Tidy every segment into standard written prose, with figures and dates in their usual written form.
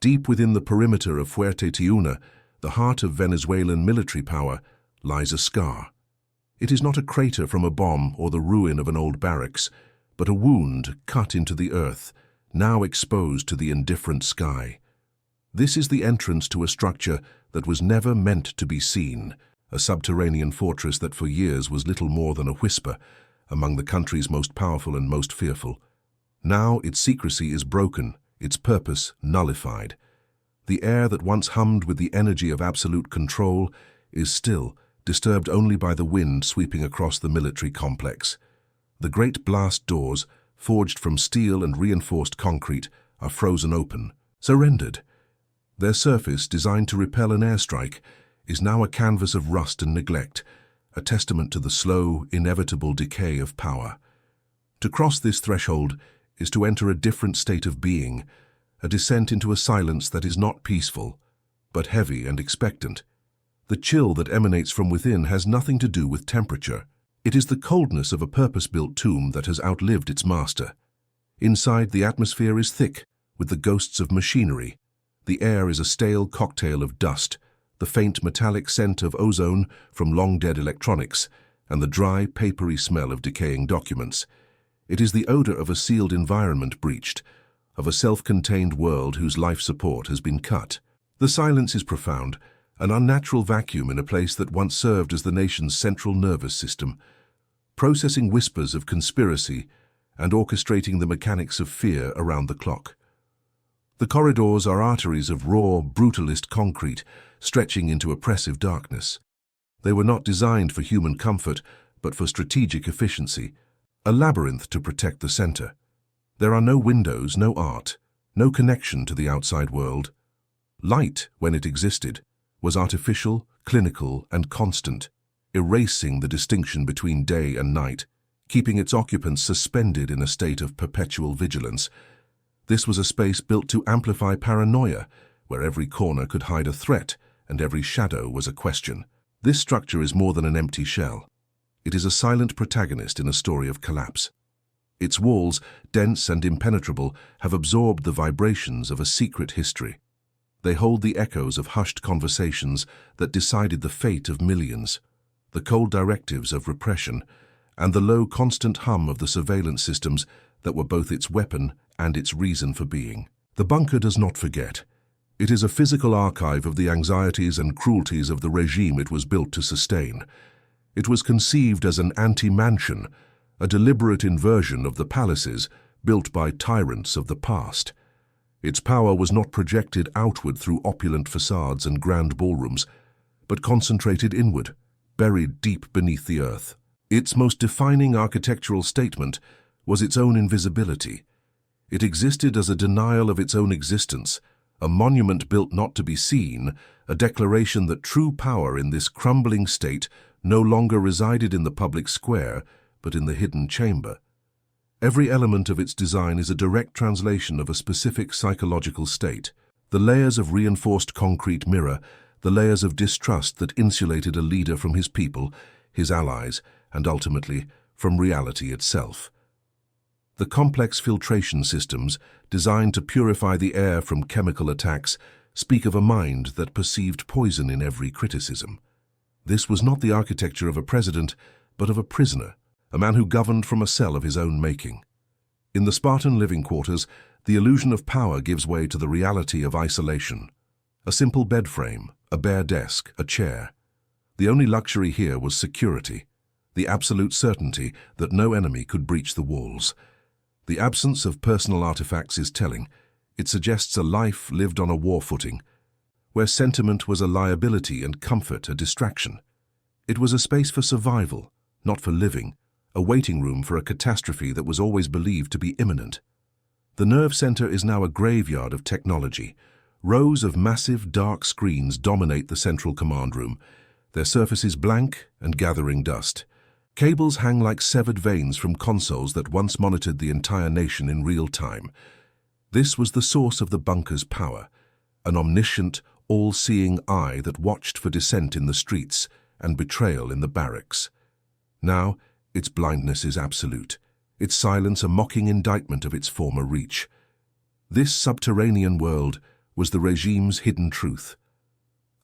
Deep within the perimeter of Fuerte Tiuna, the heart of Venezuelan military power, lies a scar. It is not a crater from a bomb or the ruin of an old barracks, but a wound cut into the earth, now exposed to the indifferent sky. This is the entrance to a structure that was never meant to be seen, a subterranean fortress that for years was little more than a whisper among the country's most powerful and most fearful. Now its secrecy is broken, its purpose nullified. The air that once hummed with the energy of absolute control is still, disturbed only by the wind sweeping across the military complex. The great blast doors, forged from steel and reinforced concrete, are frozen open, surrendered. Their surface, designed to repel an airstrike, is now a canvas of rust and neglect, a testament to the slow, inevitable decay of power. To cross this threshold is to enter a different state of being, a descent into a silence that is not peaceful, but heavy and expectant. The chill that emanates from within has nothing to do with temperature. It is the coldness of a purpose-built tomb that has outlived its master. Inside, the atmosphere is thick with the ghosts of machinery. The air is a stale cocktail of dust, the faint metallic scent of ozone from long-dead electronics, and the dry, papery smell of decaying documents. It is the odor of a sealed environment breached, of a self-contained world whose life support has been cut. The silence is profound, an unnatural vacuum in a place that once served as the nation's central nervous system, processing whispers of conspiracy and orchestrating the mechanics of fear around the clock. The corridors are arteries of raw, brutalist concrete, stretching into oppressive darkness. They were not designed for human comfort, but for strategic efficiency, a labyrinth to protect the center. There are no windows, no art, no connection to the outside world. Light, when it existed, was artificial, clinical, and constant, erasing the distinction between day and night, keeping its occupants suspended in a state of perpetual vigilance. This was a space built to amplify paranoia, where every corner could hide a threat and every shadow was a question. This structure is more than an empty shell. It is a silent protagonist in a story of collapse. Its walls, dense and impenetrable, have absorbed the vibrations of a secret history. They hold the echoes of hushed conversations that decided the fate of millions, the cold directives of repression, and the low, constant hum of the surveillance systems that were both its weapon and its reason for being. The bunker does not forget. It is a physical archive of the anxieties and cruelties of the regime it was built to sustain. It was conceived as an anti-mansion, a deliberate inversion of the palaces built by tyrants of the past. Its power was not projected outward through opulent facades and grand ballrooms, but concentrated inward, buried deep beneath the earth. Its most defining architectural statement was its own invisibility. It existed as a denial of its own existence, a monument built not to be seen, a declaration that true power in this crumbling state no longer resided in the public square, but in the hidden chamber. Every element of its design is a direct translation of a specific psychological state. The layers of reinforced concrete mirror, the layers of distrust that insulated a leader from his people, his allies, and ultimately from reality itself. The complex filtration systems, designed to purify the air from chemical attacks, speak of a mind that perceived poison in every criticism. This was not the architecture of a president, but of a prisoner, a man who governed from a cell of his own making. In the Spartan living quarters, the illusion of power gives way to the reality of isolation. A simple bed frame, a bare desk, a chair. The only luxury here was security, the absolute certainty that no enemy could breach the walls. The absence of personal artifacts is telling. It suggests a life lived on a war footing, where sentiment was a liability and comfort a distraction. It was a space for survival, not for living, a waiting room for a catastrophe that was always believed to be imminent. The nerve center is now a graveyard of technology. Rows of massive, dark screens dominate the central command room, their surfaces blank and gathering dust. Cables hang like severed veins from consoles that once monitored the entire nation in real time. This was the source of the bunker's power, an omniscient, all-seeing eye that watched for dissent in the streets and betrayal in the barracks. Now, its blindness is absolute, its silence a mocking indictment of its former reach. This subterranean world, was the regime's hidden truth.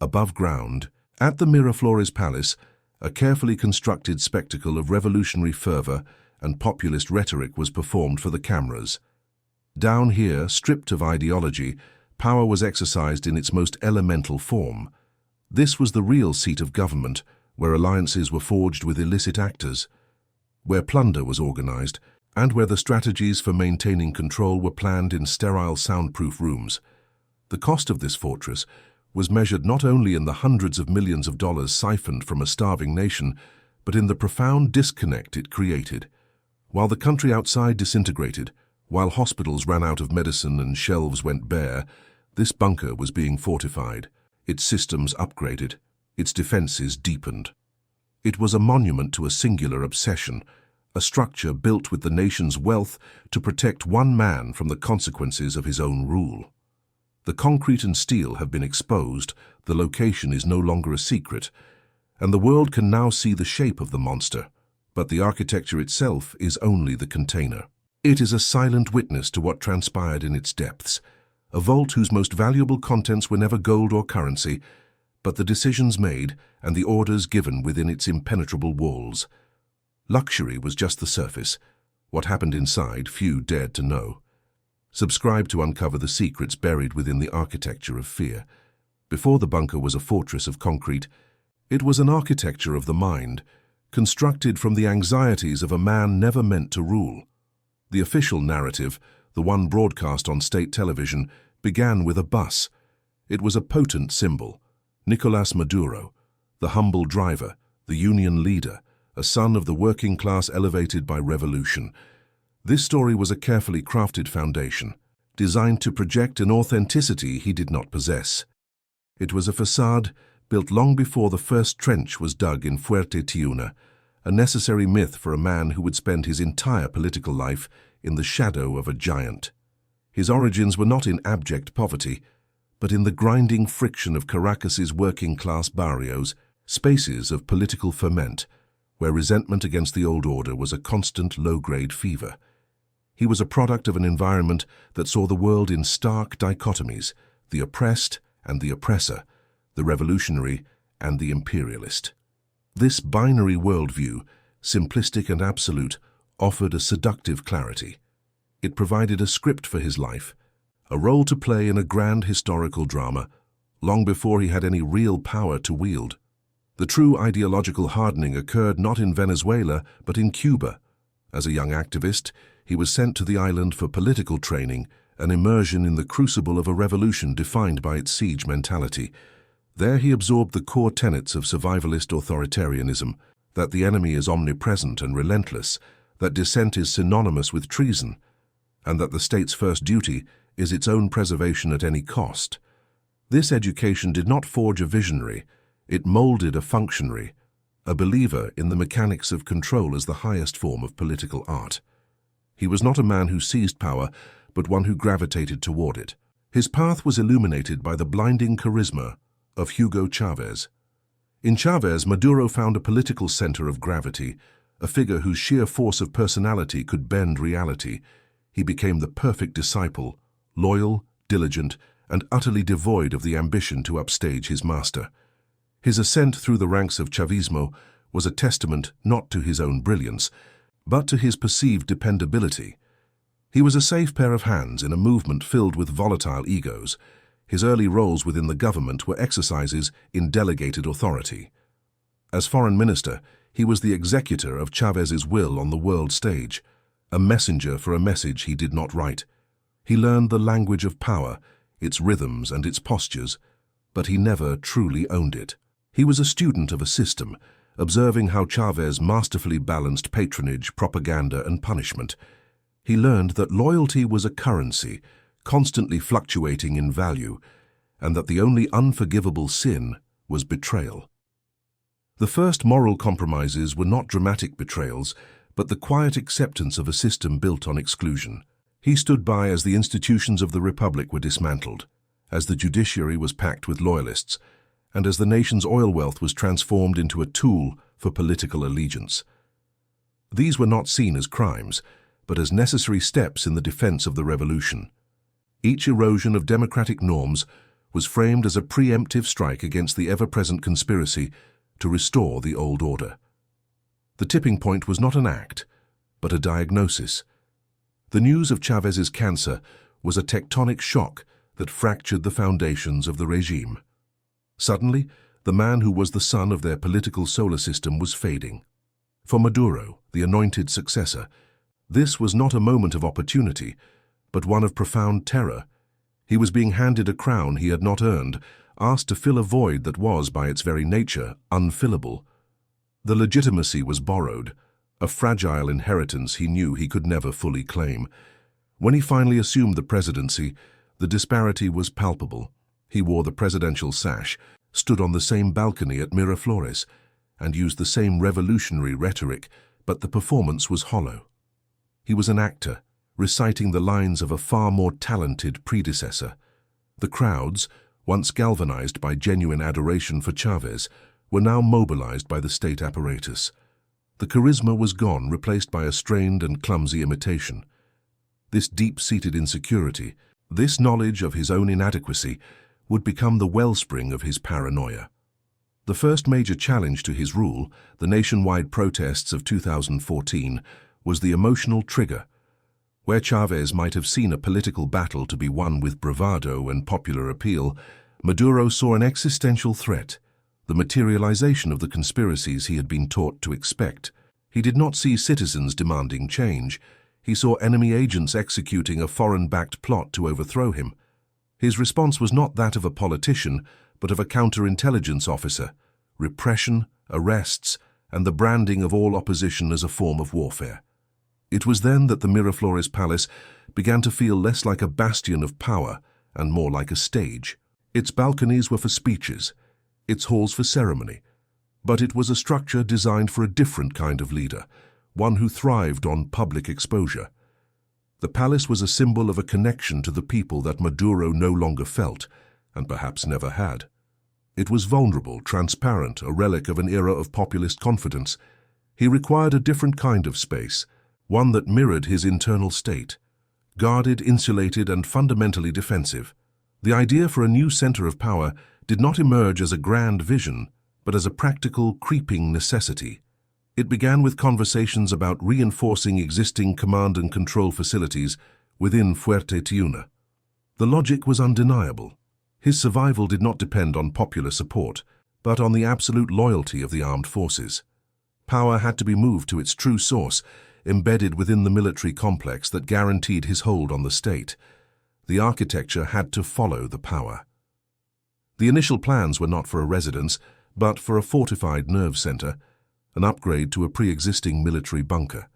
Above ground, at the Miraflores Palace, a carefully constructed spectacle of revolutionary fervor and populist rhetoric was performed for the cameras. Down here, stripped of ideology, power was exercised in its most elemental form. This was the real seat of government, where alliances were forged with illicit actors, where plunder was organized, and where the strategies for maintaining control were planned in sterile soundproof rooms. The cost of this fortress was measured not only in the hundreds of millions of dollars siphoned from a starving nation, but in the profound disconnect it created. While the country outside disintegrated, while hospitals ran out of medicine and shelves went bare, this bunker was being fortified, its systems upgraded, its defenses deepened. It was a monument to a singular obsession, a structure built with the nation's wealth to protect one man from the consequences of his own rule. The concrete and steel have been exposed, the location is no longer a secret, and the world can now see the shape of the monster, but the architecture itself is only the container. It is a silent witness to what transpired in its depths, a vault whose most valuable contents were never gold or currency, but the decisions made and the orders given within its impenetrable walls. Luxury was just the surface. What happened inside, few dared to know. Subscribe to uncover the secrets buried within the architecture of fear. Before the bunker was a fortress of concrete, it was an architecture of the mind, constructed from the anxieties of a man never meant to rule. The official narrative, the one broadcast on state television, began with a bus. It was a potent symbol. Nicolás Maduro, the humble driver, the union leader, a son of the working class elevated by revolution. This story was a carefully crafted foundation, designed to project an authenticity he did not possess. It was a facade built long before the first trench was dug in Fuerte Tiuna, a necessary myth for a man who would spend his entire political life in the shadow of a giant. His origins were not in abject poverty, but in the grinding friction of Caracas's working-class barrios, spaces of political ferment, where resentment against the old order was a constant low-grade fever. He was a product of an environment that saw the world in stark dichotomies, the oppressed and the oppressor, the revolutionary and the imperialist. This binary worldview, simplistic and absolute, offered a seductive clarity. It provided a script for his life, a role to play in a grand historical drama, long before he had any real power to wield. The true ideological hardening occurred not in Venezuela, but in Cuba. As a young activist, he was sent to the island for political training, an immersion in the crucible of a revolution defined by its siege mentality. There he absorbed the core tenets of survivalist authoritarianism, that the enemy is omnipresent and relentless, that dissent is synonymous with treason, and that the state's first duty is its own preservation at any cost. This education did not forge a visionary, it molded a functionary, a believer in the mechanics of control as the highest form of political art. He was not a man who seized power, but one who gravitated toward it. His path was illuminated by the blinding charisma of Hugo Chavez. In Chavez, Maduro found a political center of gravity, a figure whose sheer force of personality could bend reality. He became the perfect disciple, loyal, diligent, and utterly devoid of the ambition to upstage his master. His ascent through the ranks of Chavismo was a testament not to his own brilliance, but to his perceived dependability. He was a safe pair of hands in a movement filled with volatile egos. His early roles within the government were exercises in delegated authority. As foreign minister, he was the executor of Chavez's will on the world stage, a messenger for a message he did not write. He learned the language of power, its rhythms and its postures, but he never truly owned it. He was a student of a system, observing how Chavez masterfully balanced patronage, propaganda, and punishment. He learned that loyalty was a currency, constantly fluctuating in value, and that the only unforgivable sin was betrayal. The first moral compromises were not dramatic betrayals, but the quiet acceptance of a system built on exclusion. He stood by as the institutions of the Republic were dismantled, as the judiciary was packed with loyalists, and as the nation's oil wealth was transformed into a tool for political allegiance. These were not seen as crimes, but as necessary steps in the defense of the revolution. Each erosion of democratic norms was framed as a preemptive strike against the ever-present conspiracy to restore the old order. The tipping point was not an act, but a diagnosis. The news of Chávez's cancer was a tectonic shock that fractured the foundations of the regime. Suddenly, the man who was the sun of their political solar system was fading. For Maduro, the anointed successor, this was not a moment of opportunity, but one of profound terror. He was being handed a crown he had not earned, asked to fill a void that was, by its very nature, unfillable. The legitimacy was borrowed, a fragile inheritance he knew he could never fully claim. When he finally assumed the presidency, the disparity was palpable. He wore the presidential sash, stood on the same balcony at Miraflores, and used the same revolutionary rhetoric, but the performance was hollow. He was an actor, reciting the lines of a far more talented predecessor. The crowds, once galvanized by genuine adoration for Chávez, were now mobilized by the state apparatus. The charisma was gone, replaced by a strained and clumsy imitation. This deep-seated insecurity, this knowledge of his own inadequacy, would become the wellspring of his paranoia. The first major challenge to his rule, the nationwide protests of 2014, was the emotional trigger. Where Chávez might have seen a political battle to be won with bravado and popular appeal, Maduro saw an existential threat, the materialization of the conspiracies he had been taught to expect. He did not see citizens demanding change. He saw enemy agents executing a foreign-backed plot to overthrow him. His response was not that of a politician, but of a counterintelligence officer: repression, arrests, and the branding of all opposition as a form of warfare. It was then that the Miraflores Palace began to feel less like a bastion of power and more like a stage. Its balconies were for speeches, its halls for ceremony, but it was a structure designed for a different kind of leader, one who thrived on public exposure. The palace was a symbol of a connection to the people that Maduro no longer felt, and perhaps never had. It was vulnerable, transparent, a relic of an era of populist confidence. He required a different kind of space, one that mirrored his internal state, guarded, insulated, and fundamentally defensive. The idea for a new center of power did not emerge as a grand vision, but as a practical, creeping necessity. It began with conversations about reinforcing existing command and control facilities within Fuerte Tiuna. The logic was undeniable. His survival did not depend on popular support, but on the absolute loyalty of the armed forces. Power had to be moved to its true source, embedded within the military complex that guaranteed his hold on the state. The architecture had to follow the power. The initial plans were not for a residence, but for a fortified nerve center, an upgrade to a pre-existing military bunker.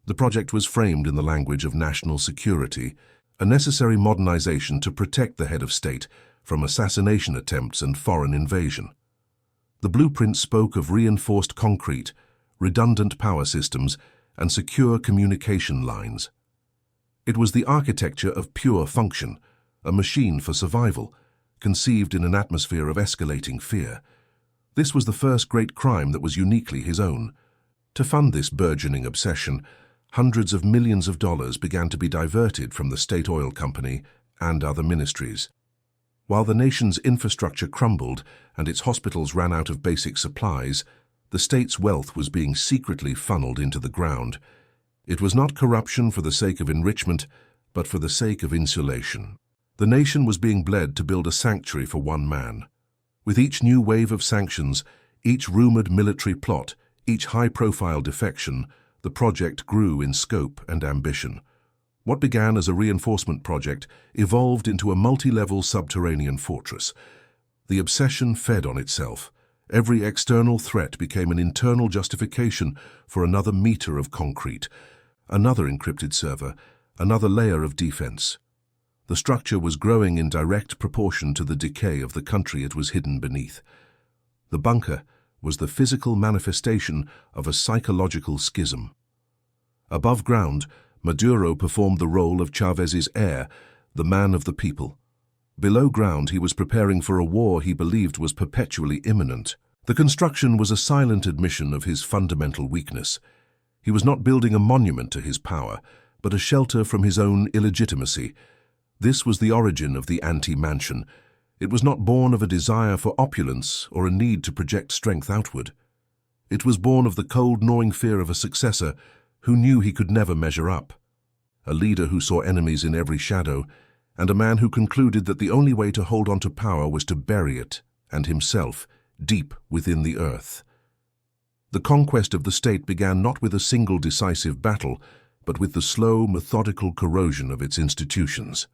The project was framed in the language of national security, a necessary modernization to protect the head of state from assassination attempts and foreign invasion. The blueprint spoke of reinforced concrete, redundant power systems, and secure communication lines. It was the architecture of pure function, a machine for survival, conceived in an atmosphere of escalating fear. This was the first great crime that was uniquely his own. To fund this burgeoning obsession, hundreds of millions of dollars began to be diverted from the state oil company and other ministries. While the nation's infrastructure crumbled and its hospitals ran out of basic supplies, the state's wealth was being secretly funneled into the ground. It was not corruption for the sake of enrichment, but for the sake of insulation. The nation was being bled to build a sanctuary for one man. With each new wave of sanctions, each rumored military plot, each high-profile defection, the project grew in scope and ambition. What began as a reinforcement project evolved into a multi-level subterranean fortress. The obsession fed on itself. Every external threat became an internal justification for another meter of concrete, another encrypted server, another layer of defense. The structure was growing in direct proportion to the decay of the country it was hidden beneath. The bunker was the physical manifestation of a psychological schism. Above ground, Maduro performed the role of Chávez's heir, the man of the people. Below ground, he was preparing for a war he believed was perpetually imminent. The construction was a silent admission of his fundamental weakness. He was not building a monument to his power, but a shelter from his own illegitimacy. This was the origin of the anti-mansion. It was not born of a desire for opulence or a need to project strength outward. It was born of the cold, gnawing fear of a successor who knew he could never measure up, a leader who saw enemies in every shadow, and a man who concluded that the only way to hold on to power was to bury it, and himself, deep within the earth. The conquest of the state began not with a single decisive battle, but with the slow, methodical corrosion of its institutions.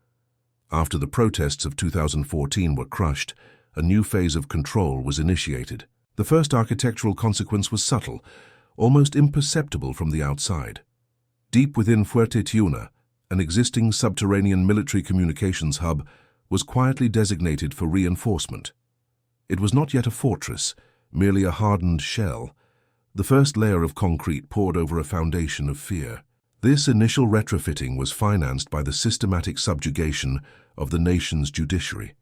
After the protests of 2014 were crushed, a new phase of control was initiated. The first architectural consequence was subtle, almost imperceptible from the outside. Deep within Fuerte Tiuna, an existing subterranean military communications hub was quietly designated for reinforcement. It was not yet a fortress, merely a hardened shell, the first layer of concrete poured over a foundation of fear. This initial retrofitting was financed by the systematic subjugation of the nation's judiciary.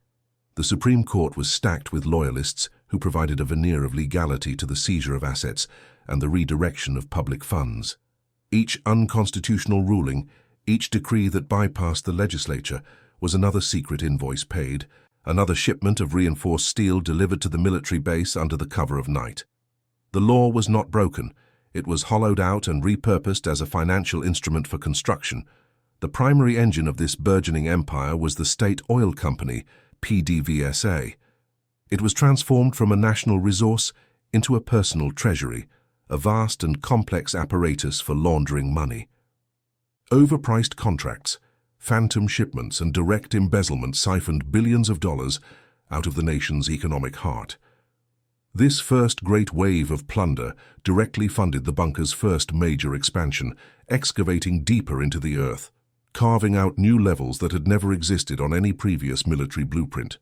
The Supreme Court was stacked with loyalists who provided a veneer of legality to the seizure of assets and the redirection of public funds. Each unconstitutional ruling, each decree that bypassed the legislature, was another secret invoice paid, another shipment of reinforced steel delivered to the military base under the cover of night. The law was not broken. It was hollowed out and repurposed as a financial instrument for construction. The primary engine of this burgeoning empire was the state oil company, PDVSA. It was transformed from a national resource into a personal treasury, a vast and complex apparatus for laundering money. Overpriced contracts, phantom shipments, and direct embezzlement siphoned billions of dollars out of the nation's economic heart. This first great wave of plunder directly funded the bunker's first major expansion, excavating deeper into the earth, carving out new levels that had never existed on any previous military blueprint.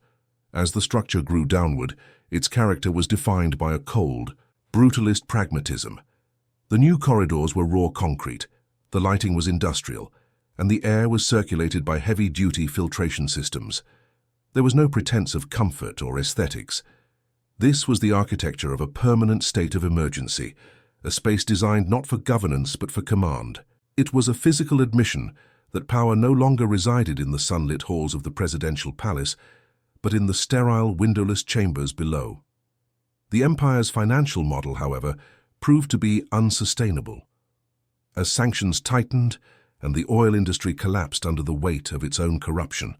As the structure grew downward, its character was defined by a cold, brutalist pragmatism. The new corridors were raw concrete, the lighting was industrial, and the air was circulated by heavy-duty filtration systems. There was no pretense of comfort or aesthetics. This was the architecture of a permanent state of emergency, a space designed not for governance but for command. It was a physical admission that power no longer resided in the sunlit halls of the presidential palace, but in the sterile, windowless chambers below. The empire's financial model, however, proved to be unsustainable. As sanctions tightened and the oil industry collapsed under the weight of its own corruption,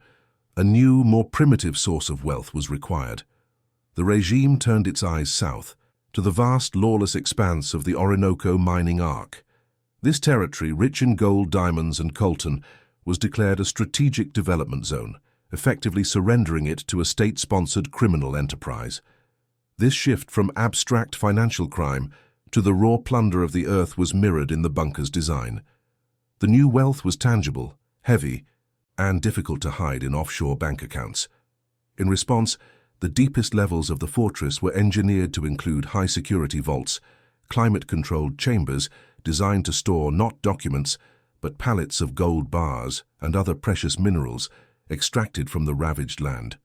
a new, more primitive source of wealth was required. The regime turned its eyes south, to the vast, lawless expanse of the Orinoco mining arc. This territory, rich in gold, diamonds, and coltan, was declared a strategic development zone, effectively surrendering it to a state-sponsored criminal enterprise. This shift from abstract financial crime to the raw plunder of the earth was mirrored in the bunker's design. The new wealth was tangible, heavy, and difficult to hide in offshore bank accounts. In response, the deepest levels of the fortress were engineered to include high-security vaults, climate-controlled chambers designed to store not documents, but pallets of gold bars and other precious minerals extracted from the ravaged land.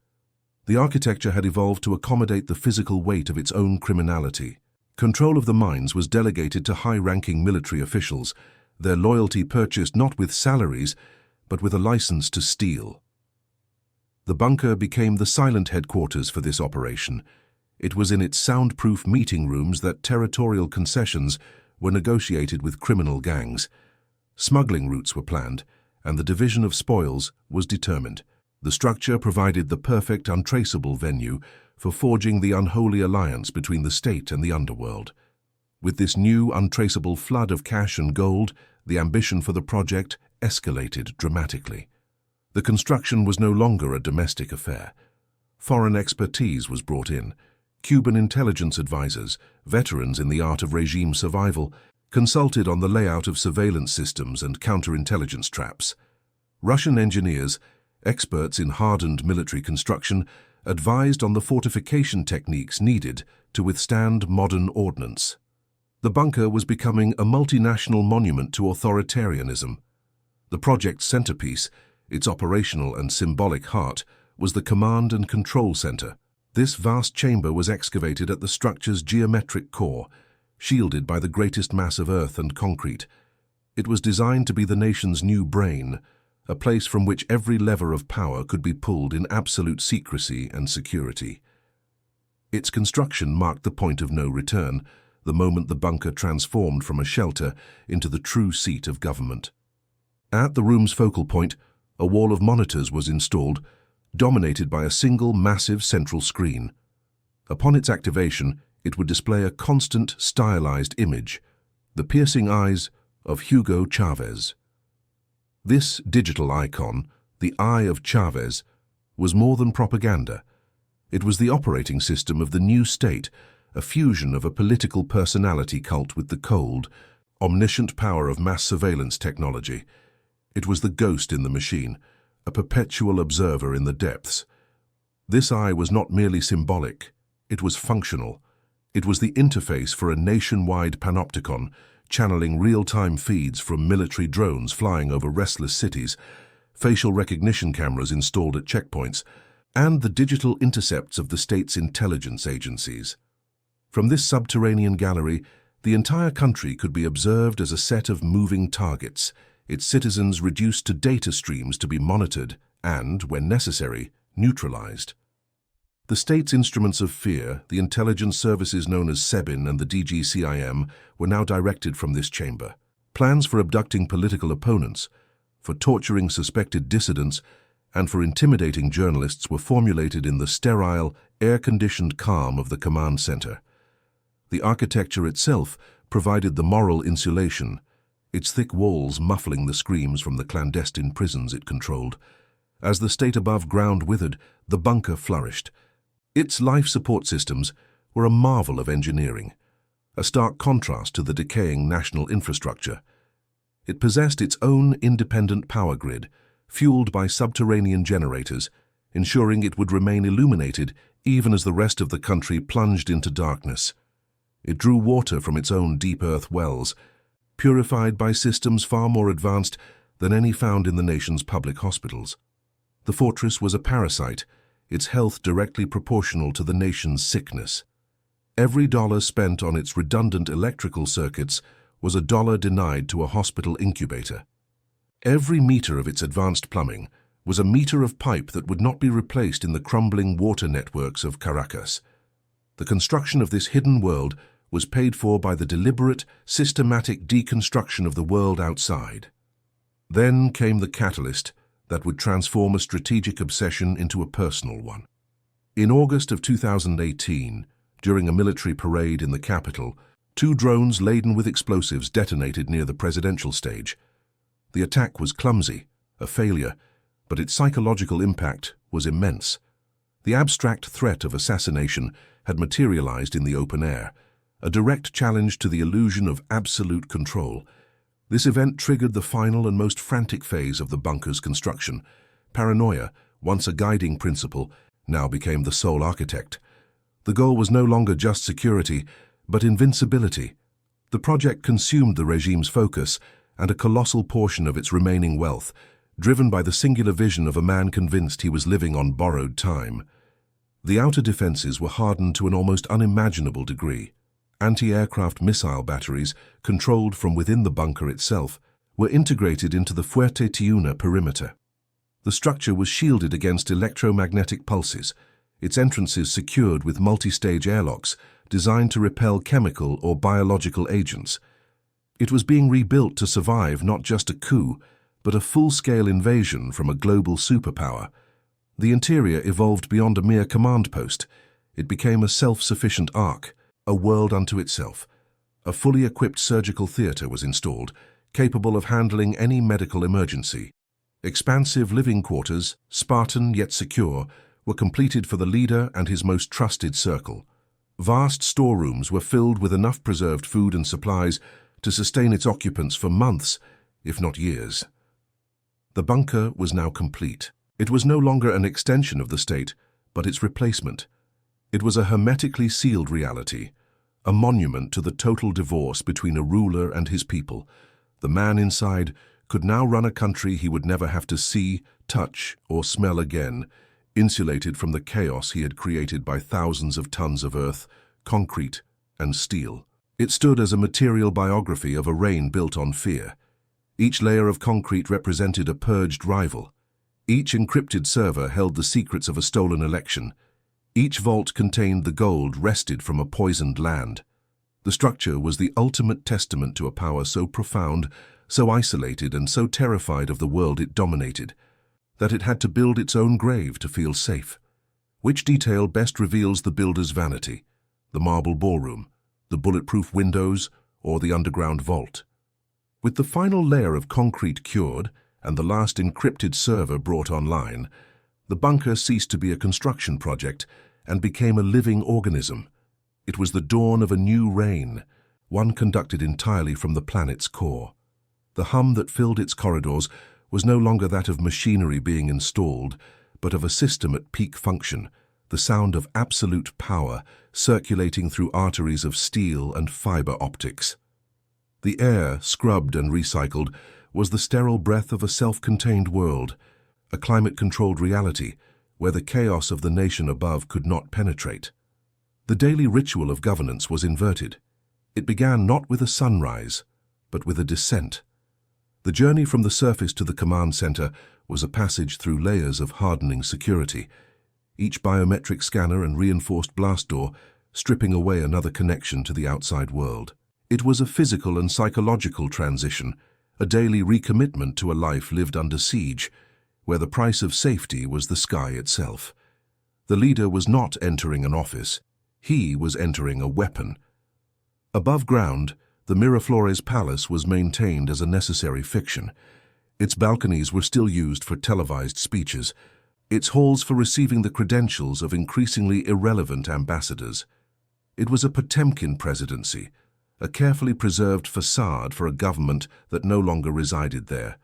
The architecture had evolved to accommodate the physical weight of its own criminality. Control of the mines was delegated to high-ranking military officials, their loyalty purchased not with salaries, but with a license to steal. The bunker became the silent headquarters for this operation. It was in its soundproof meeting rooms that territorial concessions were negotiated with criminal gangs. Smuggling routes were planned, and the division of spoils was determined. The structure provided the perfect, untraceable venue for forging the unholy alliance between the state and the underworld. With this new, untraceable flood of cash and gold, the ambition for the project escalated dramatically. The construction was no longer a domestic affair. Foreign expertise was brought in. Cuban intelligence advisors, veterans in the art of regime survival, consulted on the layout of surveillance systems and counterintelligence traps. Russian engineers, experts in hardened military construction, advised on the fortification techniques needed to withstand modern ordnance. The bunker was becoming a multinational monument to authoritarianism. The project's centerpiece, its operational and symbolic heart, was the command and control center. This vast chamber was excavated at the structure's geometric core, shielded by the greatest mass of earth and concrete. It was designed to be the nation's new brain, a place from which every lever of power could be pulled in absolute secrecy and security. Its construction marked the point of no return, the moment the bunker transformed from a shelter into the true seat of government. At the room's focal point, a wall of monitors was installed, dominated by a single massive central screen. Upon its activation, it would display a constant, stylized image, the piercing eyes of Hugo Chavez. This digital icon, the Eye of Chavez, was more than propaganda. It was the operating system of the new state, a fusion of a political personality cult with the cold, omniscient power of mass surveillance technology. It was the ghost in the machine, a perpetual observer in the depths. This eye was not merely symbolic, it was functional. It was the interface for a nationwide panopticon, channeling real-time feeds from military drones flying over restless cities, facial recognition cameras installed at checkpoints, and the digital intercepts of the state's intelligence agencies. From this subterranean gallery, the entire country could be observed as a set of moving targets, its citizens reduced to data streams to be monitored and, when necessary, neutralized. The state's instruments of fear, the intelligence services known as SEBIN and the DGCIM, were now directed from this chamber. Plans for abducting political opponents, for torturing suspected dissidents, and for intimidating journalists were formulated in the sterile, air-conditioned calm of the command center. The architecture itself provided the moral insulation, its thick walls muffling the screams from the clandestine prisons it controlled. As the state above ground withered, the bunker flourished. Its life support systems were a marvel of engineering, a stark contrast to the decaying national infrastructure. It possessed its own independent power grid, fueled by subterranean generators, ensuring it would remain illuminated even as the rest of the country plunged into darkness. It drew water from its own deep earth wells, purified by systems far more advanced than any found in the nation's public hospitals. The fortress was a parasite, its health directly proportional to the nation's sickness. Every dollar spent on its redundant electrical circuits was a dollar denied to a hospital incubator. Every meter of its advanced plumbing was a meter of pipe that would not be replaced in the crumbling water networks of Caracas. The construction of this hidden world was paid for by the deliberate, systematic deconstruction of the world outside. Then came the catalyst that would transform a strategic obsession into a personal one. In August of 2018, during a military parade in the capital, 2 drones laden with explosives detonated near the presidential stage. The attack was clumsy, a failure, but its psychological impact was immense. The abstract threat of assassination had materialized in the open air, a direct challenge to the illusion of absolute control. This event triggered the final and most frantic phase of the bunker's construction. Paranoia, once a guiding principle, now became the sole architect. The goal was no longer just security, but invincibility. The project consumed the regime's focus and a colossal portion of its remaining wealth, driven by the singular vision of a man convinced he was living on borrowed time. The outer defenses were hardened to an almost unimaginable degree. Anti-aircraft missile batteries, controlled from within the bunker itself, were integrated into the Fuerte Tiuna perimeter. The structure was shielded against electromagnetic pulses, its entrances secured with multi-stage airlocks designed to repel chemical or biological agents. It was being rebuilt to survive not just a coup, but a full-scale invasion from a global superpower. The interior evolved beyond a mere command post. It became a self-sufficient ark, a world unto itself. A fully equipped surgical theater was installed, capable of handling any medical emergency. Expansive living quarters, Spartan yet secure, were completed for the leader and his most trusted circle. Vast storerooms were filled with enough preserved food and supplies to sustain its occupants for months, if not years. The bunker was now complete. It was no longer an extension of the state, but its replacement. It was a hermetically sealed reality, a monument to the total divorce between a ruler and his people. The man inside could now run a country he would never have to see, touch, or smell again, insulated from the chaos he had created by thousands of tons of earth, concrete, and steel. It stood as a material biography of a reign built on fear. Each layer of concrete represented a purged rival. Each encrypted server held the secrets of a stolen election. Each vault contained the gold wrested from a poisoned land. The structure was the ultimate testament to a power so profound, so isolated and so terrified of the world it dominated, that it had to build its own grave to feel safe. Which detail best reveals the builder's vanity? The marble ballroom, the bulletproof windows, or the underground vault? With the final layer of concrete cured and the last encrypted server brought online, the bunker ceased to be a construction project and became a living organism. It was the dawn of a new reign, one conducted entirely from the planet's core. The hum that filled its corridors was no longer that of machinery being installed, but of a system at peak function, the sound of absolute power circulating through arteries of steel and fiber optics. The air, scrubbed and recycled, was the sterile breath of a self-contained world, a climate-controlled reality where the chaos of the nation above could not penetrate. The daily ritual of governance was inverted. It began not with a sunrise, but with a descent. The journey from the surface to the command center was a passage through layers of hardening security, each biometric scanner and reinforced blast door stripping away another connection to the outside world. It was a physical and psychological transition, a daily recommitment to a life lived under siege, where the price of safety was the sky itself. The leader was not entering an office. He was entering a weapon. Above ground, the Miraflores Palace was maintained as a necessary fiction. Its balconies were still used for televised speeches, its halls for receiving the credentials of increasingly irrelevant ambassadors. It was a Potemkin presidency, a carefully preserved facade for a government that no longer resided there.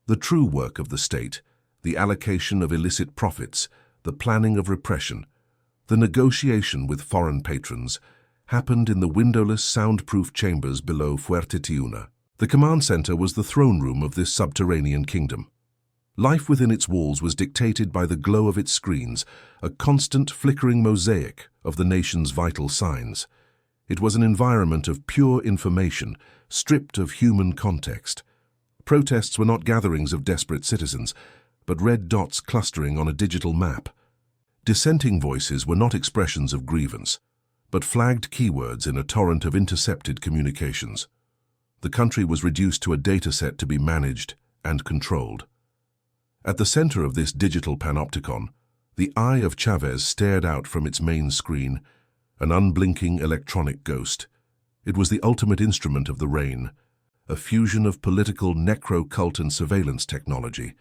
The true work of the state, the allocation of illicit profits, the planning of repression, the negotiation with foreign patrons, happened in the windowless, soundproof chambers below Fuerte Tiuna. The command center was the throne room of this subterranean kingdom. Life within its walls was dictated by the glow of its screens, a constant flickering mosaic of the nation's vital signs. It was an environment of pure information, stripped of human context. Protests were not gatherings of desperate citizens, but red dots clustering on a digital map. Dissenting voices were not expressions of grievance, but flagged keywords in a torrent of intercepted communications. The country was reduced to a data set to be managed and controlled. At the center of this digital panopticon, the eye of Chavez stared out from its main screen, an unblinking electronic ghost. It was the ultimate instrument of the reign, a fusion of political necro-cult and surveillance technology.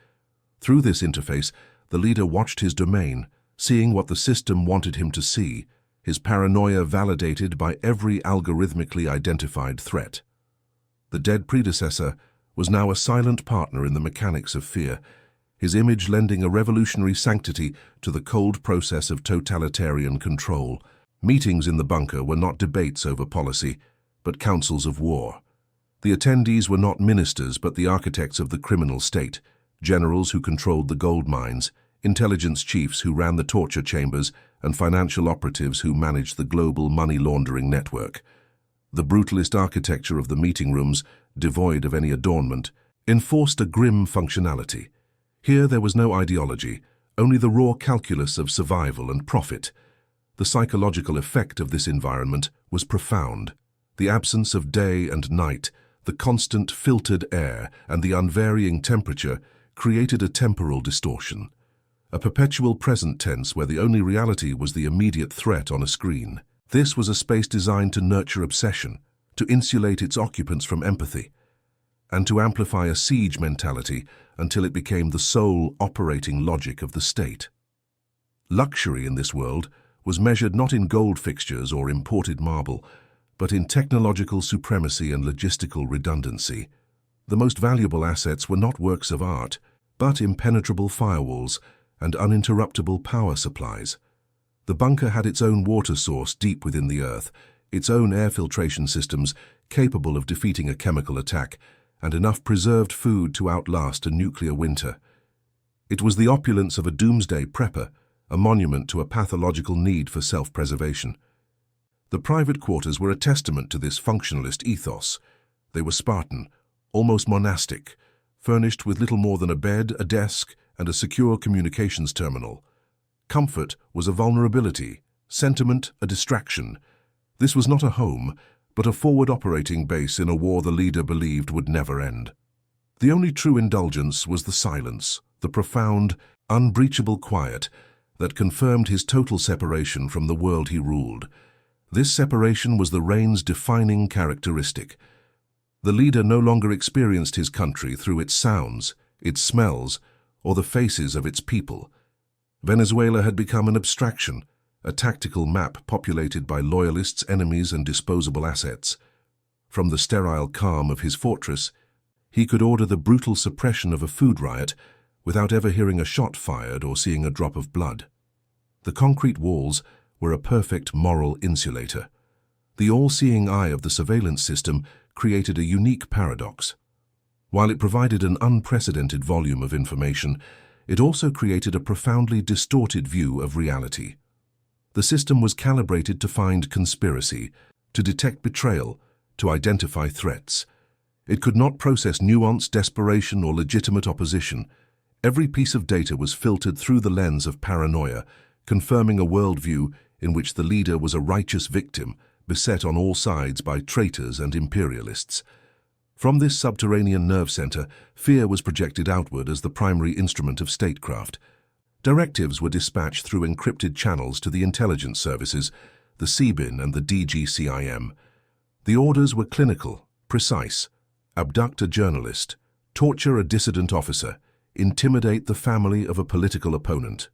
Through this interface, the leader watched his domain, seeing what the system wanted him to see, his paranoia validated by every algorithmically identified threat. The dead predecessor was now a silent partner in the mechanics of fear, his image lending a revolutionary sanctity to the cold process of totalitarian control. Meetings in the bunker were not debates over policy, but councils of war. The attendees were not ministers, but the architects of the criminal state, generals who controlled the gold mines, intelligence chiefs who ran the torture chambers, and financial operatives who managed the global money laundering network. The brutalist architecture of the meeting rooms, devoid of any adornment, enforced a grim functionality. Here there was no ideology, only the raw calculus of survival and profit. The psychological effect of this environment was profound. The absence of day and night, the constant filtered air, and the unvarying temperature created a temporal distortion, a perpetual present tense where the only reality was the immediate threat on a screen. This was a space designed to nurture obsession, to insulate its occupants from empathy, and to amplify a siege mentality until it became the sole operating logic of the state. Luxury in this world was measured not in gold fixtures or imported marble, but in technological supremacy and logistical redundancy. The most valuable assets were not works of art, but impenetrable firewalls and uninterruptible power supplies. The bunker had its own water source deep within the earth, its own air filtration systems capable of defeating a chemical attack, and enough preserved food to outlast a nuclear winter. It was the opulence of a doomsday prepper, a monument to a pathological need for self-preservation. The private quarters were a testament to this functionalist ethos. They were Spartan, almost monastic, furnished with little more than a bed, a desk, and a secure communications terminal. Comfort was a vulnerability, sentiment a distraction. This was not a home, but a forward operating base in a war the leader believed would never end. The only true indulgence was the silence, the profound, unbreachable quiet that confirmed his total separation from the world he ruled. This separation was the reign's defining characteristic. The leader no longer experienced his country through its sounds, its smells, or the faces of its people. Venezuela had become an abstraction, a tactical map populated by loyalists, enemies, and disposable assets. From the sterile calm of his fortress, he could order the brutal suppression of a food riot without ever hearing a shot fired or seeing a drop of blood. The concrete walls were a perfect moral insulator. The all-seeing eye of the surveillance system created a unique paradox. While it provided an unprecedented volume of information, it also created a profoundly distorted view of reality. The system was calibrated to find conspiracy, to detect betrayal, to identify threats. It could not process nuance, desperation, or legitimate opposition. Every piece of data was filtered through the lens of paranoia, confirming a worldview in which the leader was a righteous victim, beset on all sides by traitors and imperialists. From this subterranean nerve center, fear was projected outward as the primary instrument of statecraft. Directives were dispatched through encrypted channels to the intelligence services, the CBIN and the DGCIM. The orders were clinical, precise: abduct a journalist, torture a dissident officer, intimidate the family of a political opponent.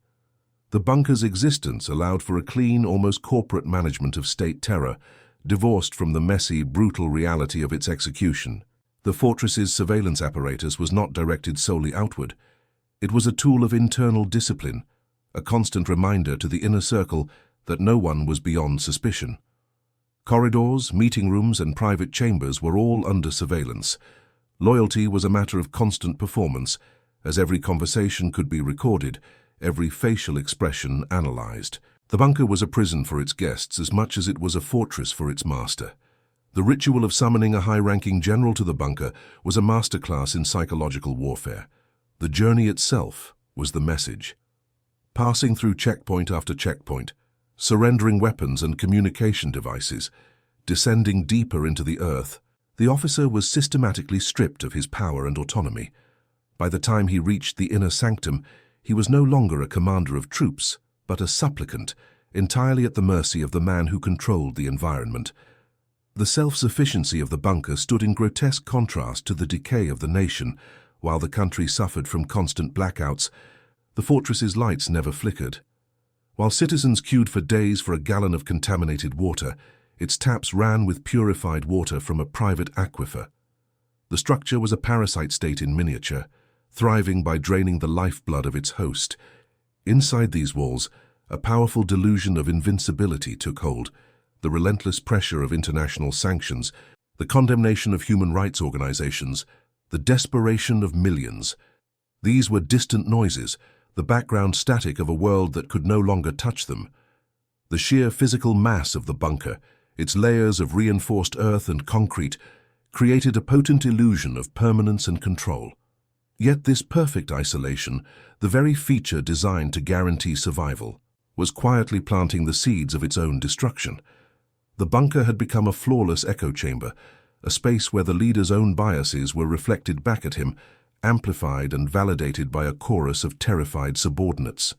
The bunker's existence allowed for a clean, almost corporate management of state terror, divorced from the messy, brutal reality of its execution. The fortress's surveillance apparatus was not directed solely outward. It was a tool of internal discipline, a constant reminder to the inner circle that no one was beyond suspicion. Corridors, meeting rooms, and private chambers were all under surveillance. Loyalty was a matter of constant performance, as every conversation could be recorded, every facial expression analyzed. The bunker was a prison for its guests as much as it was a fortress for its master. The ritual of summoning a high-ranking general to the bunker was a masterclass in psychological warfare. The journey itself was the message. Passing through checkpoint after checkpoint, surrendering weapons and communication devices, descending deeper into the earth, the officer was systematically stripped of his power and autonomy. By the time he reached the inner sanctum, he was no longer a commander of troops, but a supplicant, entirely at the mercy of the man who controlled the environment. The self-sufficiency of the bunker stood in grotesque contrast to the decay of the nation. While the country suffered from constant blackouts, the fortress's lights never flickered. While citizens queued for days for a gallon of contaminated water, its taps ran with purified water from a private aquifer. The structure was a parasite state in miniature, thriving by draining the lifeblood of its host. Inside these walls, a powerful delusion of invincibility took hold. The relentless pressure of international sanctions, the condemnation of human rights organizations, the desperation of millions. These were distant noises, the background static of a world that could no longer touch them. The sheer physical mass of the bunker, its layers of reinforced earth and concrete, created a potent illusion of permanence and control. Yet this perfect isolation, the very feature designed to guarantee survival, was quietly planting the seeds of its own destruction. The bunker had become a flawless echo chamber, a space where the leader's own biases were reflected back at him, amplified and validated by a chorus of terrified subordinates.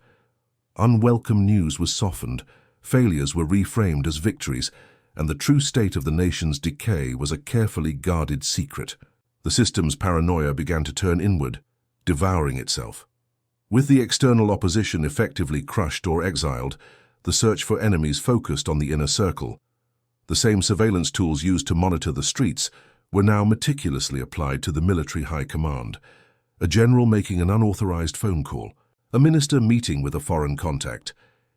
Unwelcome news was softened, failures were reframed as victories, and the true state of the nation's decay was a carefully guarded secret. The system's paranoia began to turn inward, devouring itself. With the external opposition effectively crushed or exiled, the search for enemies focused on the inner circle. The same surveillance tools used to monitor the streets were now meticulously applied to the military high command. A general making an unauthorized phone call, a minister meeting with a foreign contact.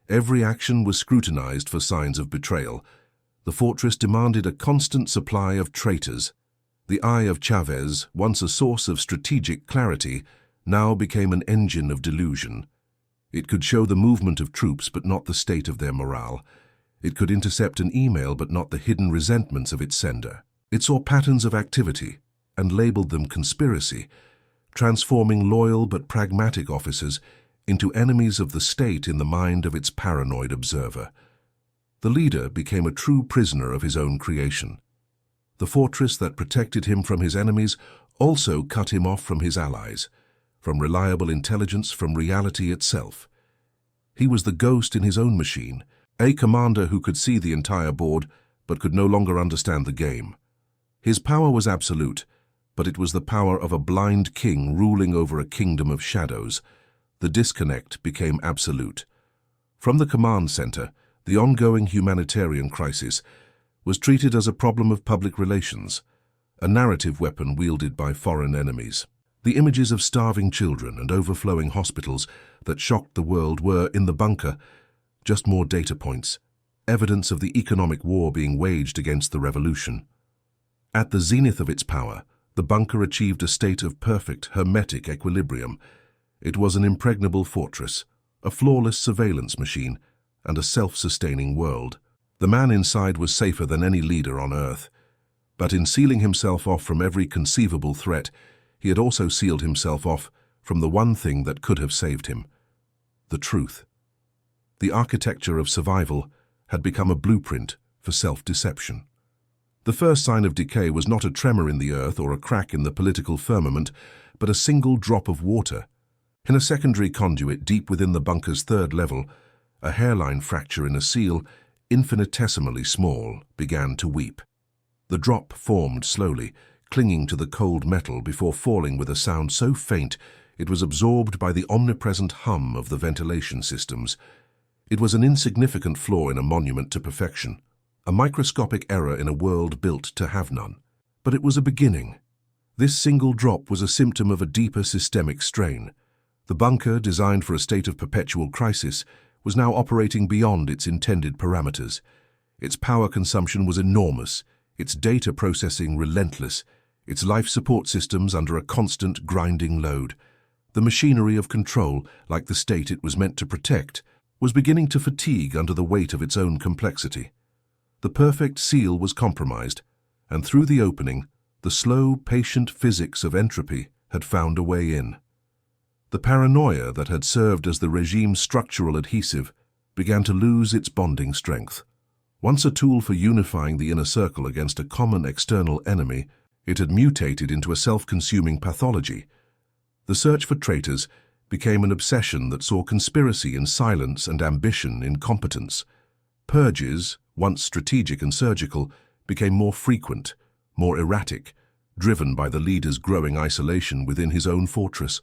Every action was scrutinized for signs of betrayal. The fortress demanded a constant supply of traitors. The eye of Chavez, once a source of strategic clarity, now became an engine of delusion. It could show the movement of troops but not the state of their morale. It could intercept an email but not the hidden resentments of its sender. It saw patterns of activity, and labeled them conspiracy, transforming loyal but pragmatic officers into enemies of the state in the mind of its paranoid observer. The leader became a true prisoner of his own creation. The fortress that protected him from his enemies also cut him off from his allies, from reliable intelligence, from reality itself. He was the ghost in his own machine, a commander who could see the entire board but could no longer understand the game. His power was absolute, but it was the power of a blind king ruling over a kingdom of shadows. The disconnect became absolute. From the command center, the ongoing humanitarian crisis was treated as a problem of public relations, a narrative weapon wielded by foreign enemies. The images of starving children and overflowing hospitals that shocked the world were, in the bunker, just more data points, evidence of the economic war being waged against the revolution. At the zenith of its power, the bunker achieved a state of perfect, hermetic equilibrium. It was an impregnable fortress, a flawless surveillance machine, and a self-sustaining world. The man inside was safer than any leader on Earth. But in sealing himself off from every conceivable threat, he had also sealed himself off from the one thing that could have saved him: the truth. The architecture of survival had become a blueprint for self-deception. The first sign of decay was not a tremor in the earth or a crack in the political firmament, but a single drop of water. In a secondary conduit deep within the bunker's third level, a hairline fracture in a seal, infinitesimally small, began to weep. The drop formed slowly, clinging to the cold metal before falling with a sound so faint it was absorbed by the omnipresent hum of the ventilation systems. It was an insignificant flaw in a monument to perfection, a microscopic error in a world built to have none. But it was a beginning. This single drop was a symptom of a deeper systemic strain. The bunker, designed for a state of perpetual crisis, was now operating beyond its intended parameters. Its power consumption was enormous, its data processing relentless, its life support systems under a constant grinding load. The machinery of control, like the state it was meant to protect, was beginning to fatigue under the weight of its own complexity. The perfect seal was compromised, and through the opening, the slow, patient physics of entropy had found a way in. The paranoia that had served as the regime's structural adhesive began to lose its bonding strength. Once a tool for unifying the inner circle against a common external enemy, it had mutated into a self-consuming pathology. The search for traitors became an obsession that saw conspiracy in silence and ambition in competence. Purges, once strategic and surgical, became more frequent, more erratic, driven by the leader's growing isolation within his own fortress.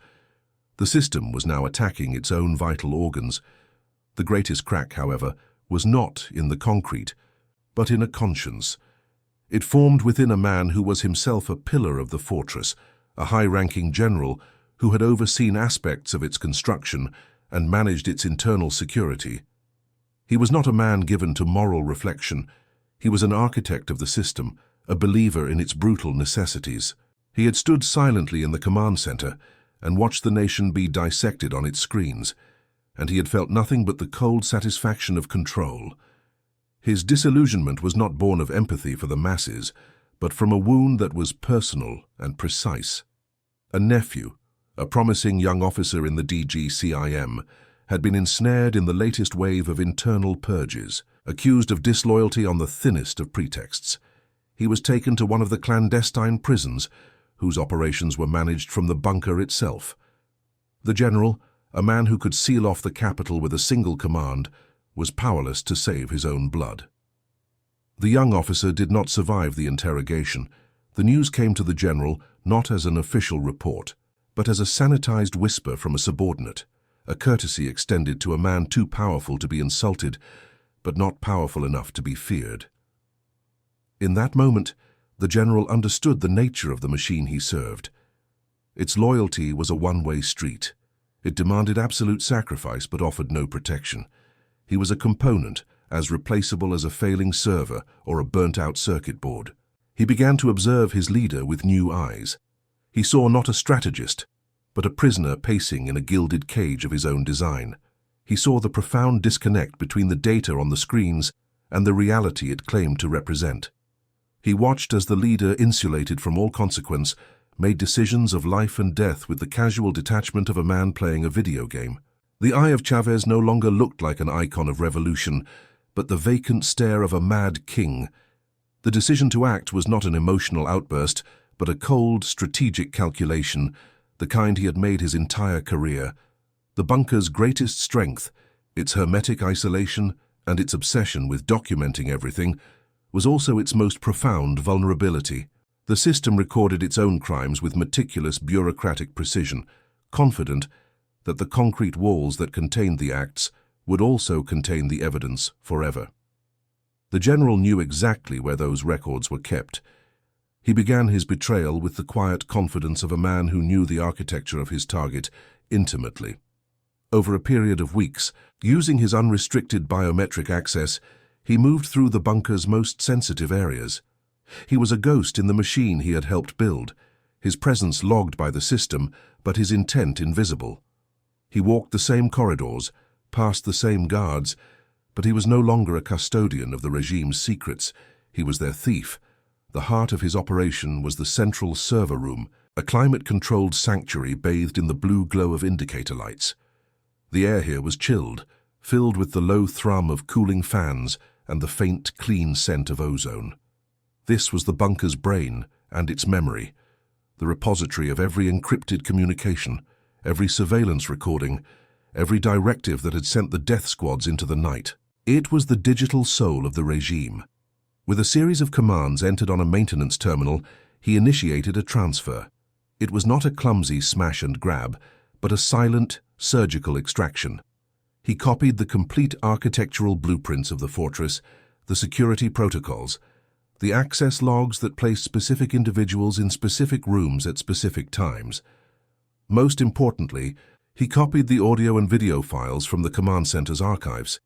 The system was now attacking its own vital organs. The greatest crack, however, was not in the concrete, but in a conscience. It formed within a man who was himself a pillar of the fortress, a high-ranking general who had overseen aspects of its construction and managed its internal security. He was not a man given to moral reflection. He was an architect of the system, a believer in its brutal necessities. He had stood silently in the command center and watched the nation be dissected on its screens, and he had felt nothing but the cold satisfaction of control. His disillusionment was not born of empathy for the masses, but from a wound that was personal and precise. A nephew, a promising young officer in the DGCIM, had been ensnared in the latest wave of internal purges, accused of disloyalty on the thinnest of pretexts. He was taken to one of the clandestine prisons, whose operations were managed from the bunker itself. The general, a man who could seal off the capital with a single command, was powerless to save his own blood. The young officer did not survive the interrogation. The news came to the general not as an official report, but as a sanitized whisper from a subordinate, a courtesy extended to a man too powerful to be insulted, but not powerful enough to be feared. In that moment, the general understood the nature of the machine he served. Its loyalty was a one-way street. It demanded absolute sacrifice but offered no protection. He was a component, as replaceable as a failing server or a burnt-out circuit board. He began to observe his leader with new eyes. He saw not a strategist, but a prisoner pacing in a gilded cage of his own design. He saw the profound disconnect between the data on the screens and the reality it claimed to represent. He watched as the leader, insulated from all consequence, made decisions of life and death with the casual detachment of a man playing a video game. The eye of Chavez no longer looked like an icon of revolution, but the vacant stare of a mad king. The decision to act was not an emotional outburst, but a cold, strategic calculation, the kind he had made his entire career. The bunker's greatest strength, its hermetic isolation and its obsession with documenting everything, was also its most profound vulnerability. The system recorded its own crimes with meticulous bureaucratic precision, confident that the concrete walls that contained the acts would also contain the evidence forever. The general knew exactly where those records were kept. He began his betrayal with the quiet confidence of a man who knew the architecture of his target intimately. Over a period of weeks, using his unrestricted biometric access, he moved through the bunker's most sensitive areas. He was a ghost in the machine he had helped build, his presence logged by the system, but his intent invisible. He walked the same corridors, past the same guards, but he was no longer a custodian of the regime's secrets. He was their thief. The heart of his operation was the central server room, a climate-controlled sanctuary bathed in the blue glow of indicator lights. The air here was chilled, filled with the low thrum of cooling fans and the faint, clean scent of ozone. This was the bunker's brain and its memory, the repository of every encrypted communication, every surveillance recording, every directive that had sent the death squads into the night. It was the digital soul of the regime. With a series of commands entered on a maintenance terminal, he initiated a transfer. It was not a clumsy smash and grab, but a silent, surgical extraction. He copied the complete architectural blueprints of the fortress, the security protocols, the access logs that placed specific individuals in specific rooms at specific times. Most importantly, he copied the audio and video files from the command center's archives,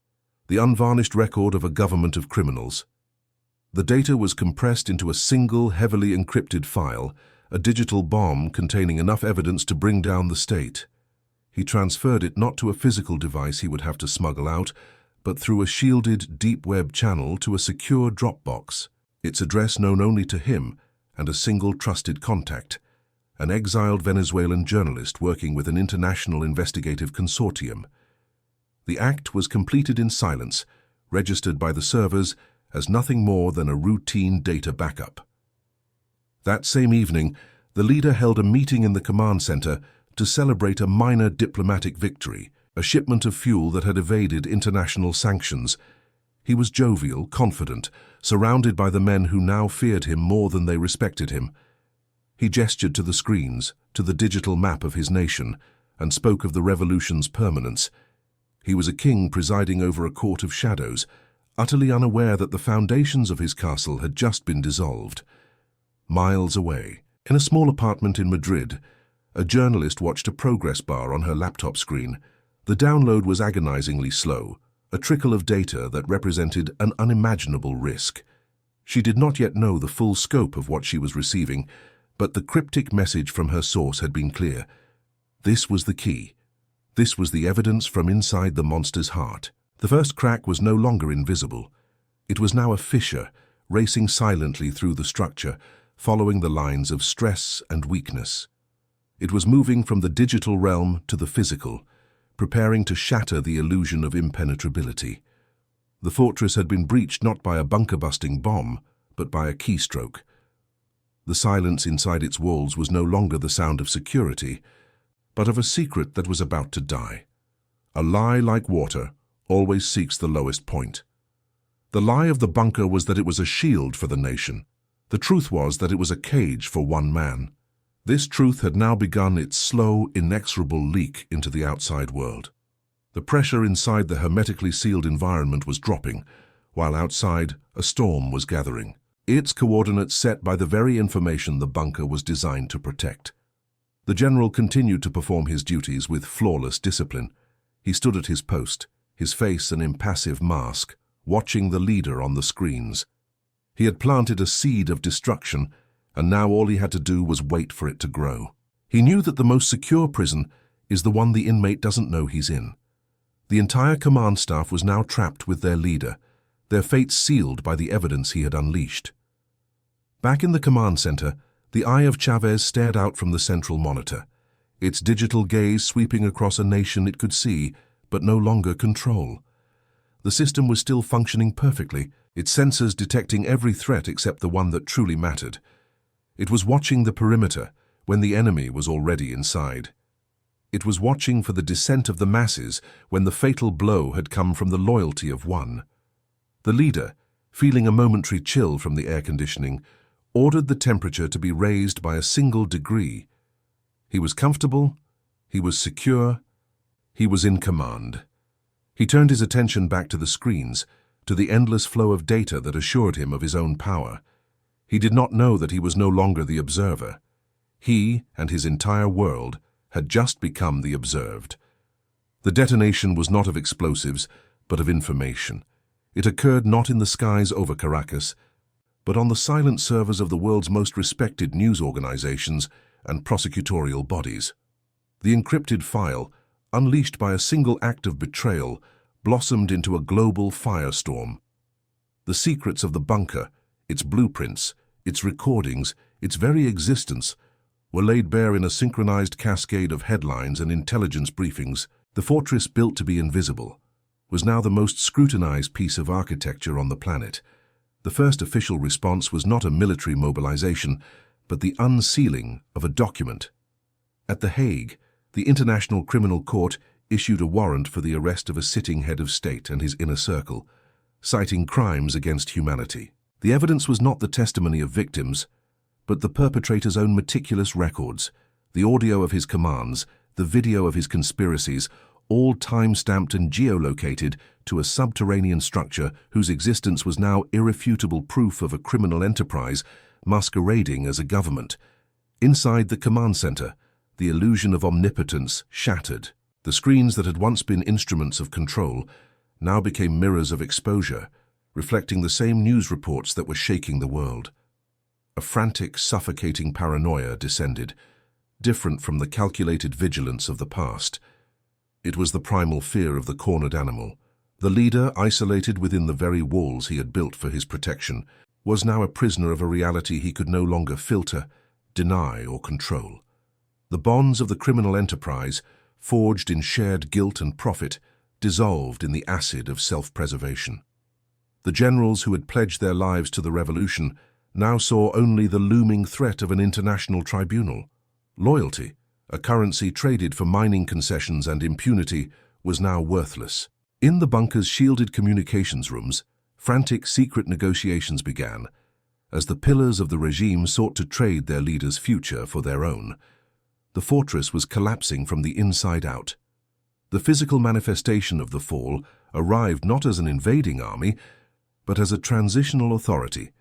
the unvarnished record of a government of criminals. The data was compressed into a single, heavily encrypted file, a digital bomb containing enough evidence to bring down the state. He transferred it not to a physical device he would have to smuggle out, but through a shielded, deep web channel to a secure Dropbox, its address known only to him and a single trusted contact, an exiled Venezuelan journalist working with an international investigative consortium. The act was completed in silence, registered by the servers as nothing more than a routine data backup. That same evening, the leader held a meeting in the command center to celebrate a minor diplomatic victory, a shipment of fuel that had evaded international sanctions. He was jovial, confident, surrounded by the men who now feared him more than they respected him. He gestured to the screens, to the digital map of his nation, and spoke of the revolution's permanence. He was a king presiding over a court of shadows, utterly unaware that the foundations of his castle had just been dissolved. Miles away, in a small apartment in Madrid, a journalist watched a progress bar on her laptop screen. The download was agonizingly slow, a trickle of data that represented an unimaginable risk. She did not yet know the full scope of what she was receiving, but the cryptic message from her source had been clear. This was the key. This was the evidence from inside the monster's heart. The first crack was no longer invisible. It was now a fissure, racing silently through the structure, following the lines of stress and weakness. It was moving from the digital realm to the physical, preparing to shatter the illusion of impenetrability. The fortress had been breached not by a bunker-busting bomb, but by a keystroke. The silence inside its walls was no longer the sound of security, but of a secret that was about to die. A lie, like water, always seeks the lowest point. The lie of the bunker was that it was a shield for the nation. The truth was that it was a cage for one man. This truth had now begun its slow, inexorable leak into the outside world. The pressure inside the hermetically sealed environment was dropping, while outside a storm was gathering, its coordinates set by the very information the bunker was designed to protect. The general continued to perform his duties with flawless discipline. He stood at his post, his face an impassive mask, watching the leader on the screens. He had planted a seed of destruction, and now all he had to do was wait for it to grow. He knew that the most secure prison is the one the inmate doesn't know he's in. The entire command staff was now trapped with their leader, their fates sealed by the evidence he had unleashed. Back in the command center, the eye of Chavez stared out from the central monitor, its digital gaze sweeping across a nation it could see, but no longer control. The system was still functioning perfectly, its sensors detecting every threat except the one that truly mattered. It was watching the perimeter when the enemy was already inside. It was watching for the descent of the masses when the fatal blow had come from the loyalty of one. The leader, feeling a momentary chill from the air conditioning, ordered the temperature to be raised by a single degree. He was comfortable, he was secure, he was in command. He turned his attention back to the screens, to the endless flow of data that assured him of his own power. He did not know that he was no longer the observer. He and his entire world had just become the observed. The detonation was not of explosives, but of information. It occurred not in the skies over Caracas, but on the silent servers of the world's most respected news organizations and prosecutorial bodies. The encrypted file, unleashed by a single act of betrayal, blossomed into a global firestorm. The secrets of the bunker, its blueprints, its recordings, its very existence, were laid bare in a synchronized cascade of headlines and intelligence briefings. The fortress, built to be invisible, was now the most scrutinized piece of architecture on the planet. The first official response was not a military mobilization, but the unsealing of a document. At The Hague, the International Criminal Court issued a warrant for the arrest of a sitting head of state and his inner circle, citing crimes against humanity. The evidence was not the testimony of victims, but the perpetrator's own meticulous records, the audio of his commands, the video of his conspiracies, all time-stamped and geolocated to a subterranean structure whose existence was now irrefutable proof of a criminal enterprise masquerading as a government. Inside the command center, the illusion of omnipotence shattered. The screens that had once been instruments of control now became mirrors of exposure, reflecting the same news reports that were shaking the world. A frantic, suffocating paranoia descended, different from the calculated vigilance of the past. It was the primal fear of the cornered animal. The leader, isolated within the very walls he had built for his protection, was now a prisoner of a reality he could no longer filter, deny, or control. The bonds of the criminal enterprise, forged in shared guilt and profit, dissolved in the acid of self-preservation. The generals who had pledged their lives to the revolution now saw only the looming threat of an international tribunal. Loyalty, a currency traded for mining concessions and impunity, was now worthless. In the bunker's shielded communications rooms, frantic secret negotiations began, as the pillars of the regime sought to trade their leader's future for their own. The fortress was collapsing from the inside out. The physical manifestation of the fall arrived not as an invading army, but as a transitional authority,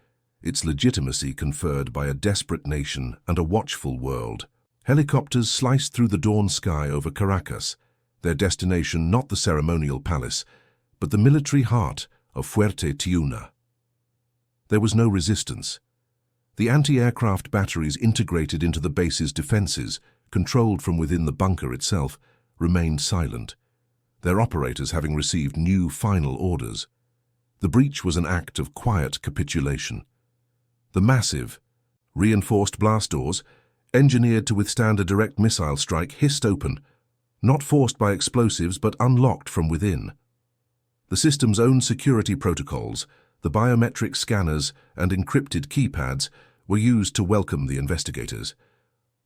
its legitimacy conferred by a desperate nation and a watchful world. Helicopters sliced through the dawn sky over Caracas, their destination not the ceremonial palace, but the military heart of Fuerte Tiuna. There was no resistance. The anti-aircraft batteries integrated into the base's defenses, controlled from within the bunker itself, remained silent, their operators having received new final orders. The breach was an act of quiet capitulation. The massive, reinforced blast doors, engineered to withstand a direct missile strike, hissed open, not forced by explosives but unlocked from within. The system's own security protocols, the biometric scanners and encrypted keypads, were used to welcome the investigators.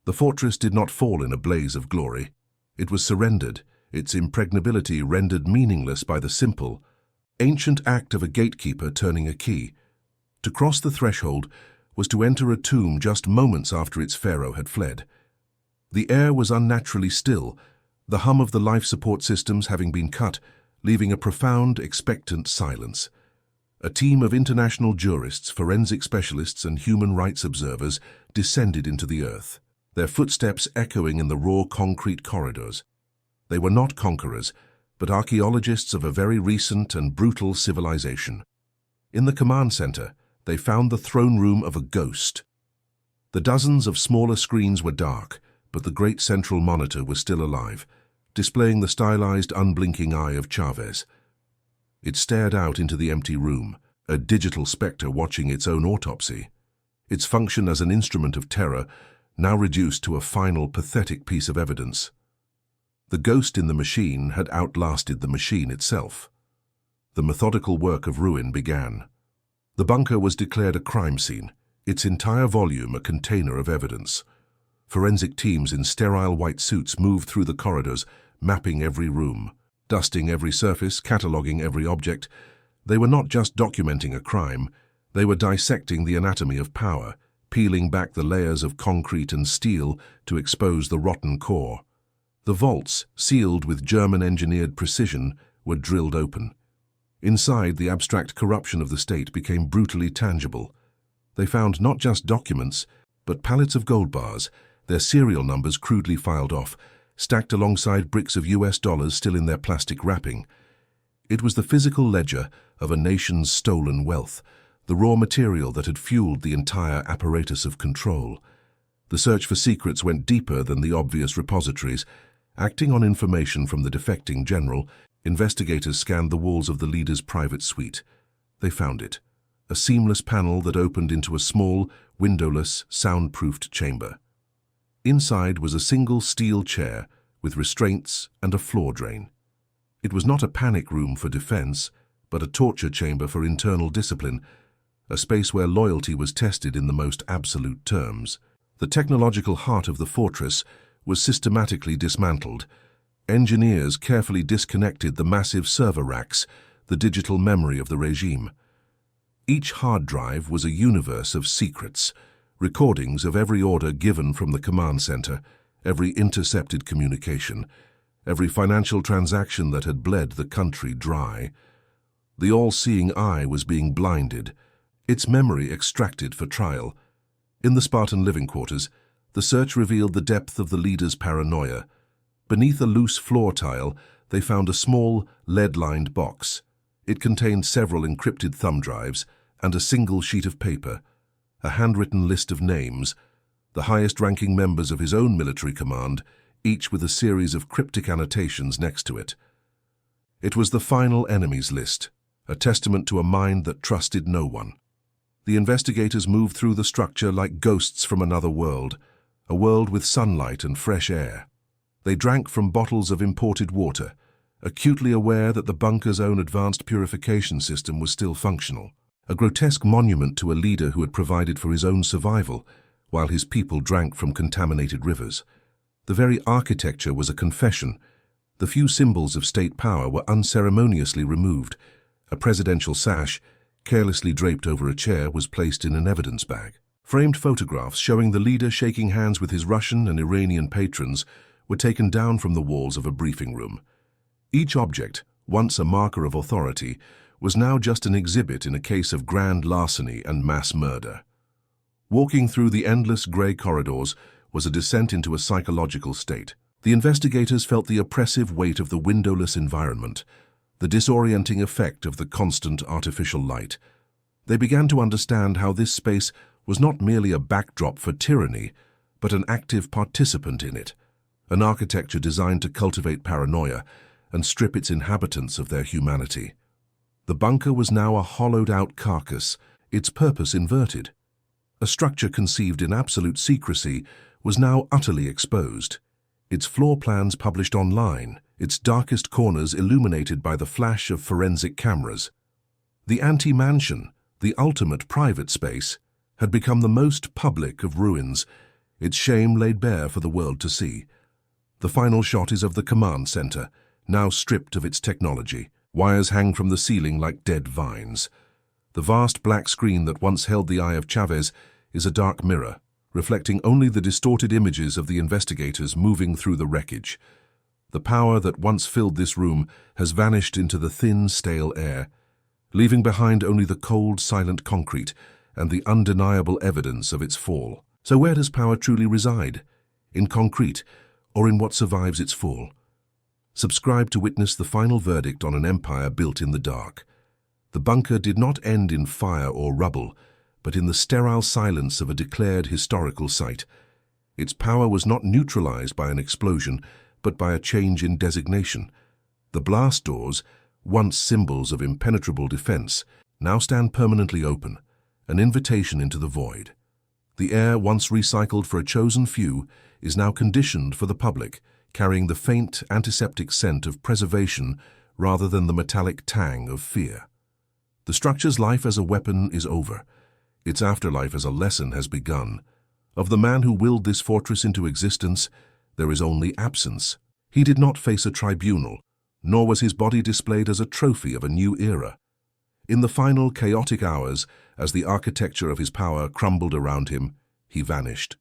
The fortress did not fall in a blaze of glory. It was surrendered, its impregnability rendered meaningless by the simple, ancient act of a gatekeeper turning a key. To cross the threshold was to enter a tomb just moments after its pharaoh had fled. The air was unnaturally still, the hum of the life support systems having been cut, leaving a profound, expectant silence. A team of international jurists, forensic specialists, and human rights observers descended into the earth, their footsteps echoing in the raw concrete corridors. They were not conquerors, but archaeologists of a very recent and brutal civilization. In the command center, they found the throne room of a ghost. The dozens of smaller screens were dark, but the great central monitor was still alive, displaying the stylized, unblinking eye of Chavez. It stared out into the empty room, a digital spectre watching its own autopsy. its function as an instrument of terror now reduced to a final pathetic piece of evidence. The ghost in the machine had outlasted the machine itself. The methodical work of ruin began. The bunker was declared a crime scene, its entire volume a container of evidence. Forensic teams in sterile white suits moved through the corridors, mapping every room, dusting every surface, cataloguing every object. They were not just documenting a crime, they were dissecting the anatomy of power, peeling back the layers of concrete and steel to expose the rotten core. The vaults, sealed with German-engineered precision, were drilled open. Inside, the abstract corruption of the state became brutally tangible. They found not just documents, but pallets of gold bars, their serial numbers crudely filed off, stacked alongside bricks of US dollars still in their plastic wrapping. It was the physical ledger of a nation's stolen wealth, the raw material that had fueled the entire apparatus of control. The search for secrets went deeper than the obvious repositories. Acting on information from the defecting general, investigators scanned the walls of the leader's private suite. They found it, a seamless panel that opened into a small, windowless, soundproofed chamber. Inside was a single steel chair with restraints and a floor drain. It was not a panic room for defense, but a torture chamber for internal discipline, a space where loyalty was tested in the most absolute terms. The technological heart of the fortress was systematically dismantled. Engineers carefully disconnected the massive server racks, the digital memory of the regime. Each hard drive was a universe of secrets, recordings of every order given from the command center, every intercepted communication, every financial transaction that had bled the country dry. The all-seeing eye was being blinded, its memory extracted for trial. In the Spartan living quarters, the search revealed the depth of the leader's paranoia. Beneath a loose floor tile, they found a small, lead-lined box. It contained several encrypted thumb drives and a single sheet of paper, a handwritten list of names, the highest-ranking members of his own military command, each with a series of cryptic annotations next to it. It was the final enemies list, a testament to a mind that trusted no one. The investigators moved through the structure like ghosts from another world, a world with sunlight and fresh air. They drank from bottles of imported water, acutely aware that the bunker's own advanced purification system was still functional, a grotesque monument to a leader who had provided for his own survival, while his people drank from contaminated rivers. The very architecture was a confession. The few symbols of state power were unceremoniously removed. A presidential sash, carelessly draped over a chair, was placed in an evidence bag. Framed photographs showing the leader shaking hands with his Russian and Iranian patrons were taken down from the walls of a briefing room. Each object, once a marker of authority, was now just an exhibit in a case of grand larceny and mass murder. Walking through the endless grey corridors was a descent into a psychological state. The investigators felt the oppressive weight of the windowless environment, the disorienting effect of the constant artificial light. They began to understand how this space was not merely a backdrop for tyranny, but an active participant in it, an architecture designed to cultivate paranoia and strip its inhabitants of their humanity. The bunker was now a hollowed-out carcass, its purpose inverted. A structure conceived in absolute secrecy was now utterly exposed, its floor plans published online, its darkest corners illuminated by the flash of forensic cameras. The anti-mansion, the ultimate private space, had become the most public of ruins, its shame laid bare for the world to see. The final shot is of the command center, now stripped of its technology. Wires hang from the ceiling like dead vines. The vast black screen that once held the eye of Chavez is a dark mirror, reflecting only the distorted images of the investigators moving through the wreckage. The power that once filled this room has vanished into the thin, stale air, leaving behind only the cold, silent concrete and the undeniable evidence of its fall. So where does power truly reside? In concrete, or in what survives its fall? Subscribe to witness the final verdict on an empire built in the dark. The bunker did not end in fire or rubble, but in the sterile silence of a declared historical site. Its power was not neutralized by an explosion, but by a change in designation. The blast doors, once symbols of impenetrable defense, now stand permanently open, an invitation into the void. The air, once recycled for a chosen few, is now conditioned for the public, carrying the faint antiseptic scent of preservation rather than the metallic tang of fear. The structure's life as a weapon is over. Its afterlife as a lesson has begun. Of the man who willed this fortress into existence, there is only absence. He did not face a tribunal, nor was his body displayed as a trophy of a new era. In the final chaotic hours, as the architecture of his power crumbled around him, he vanished.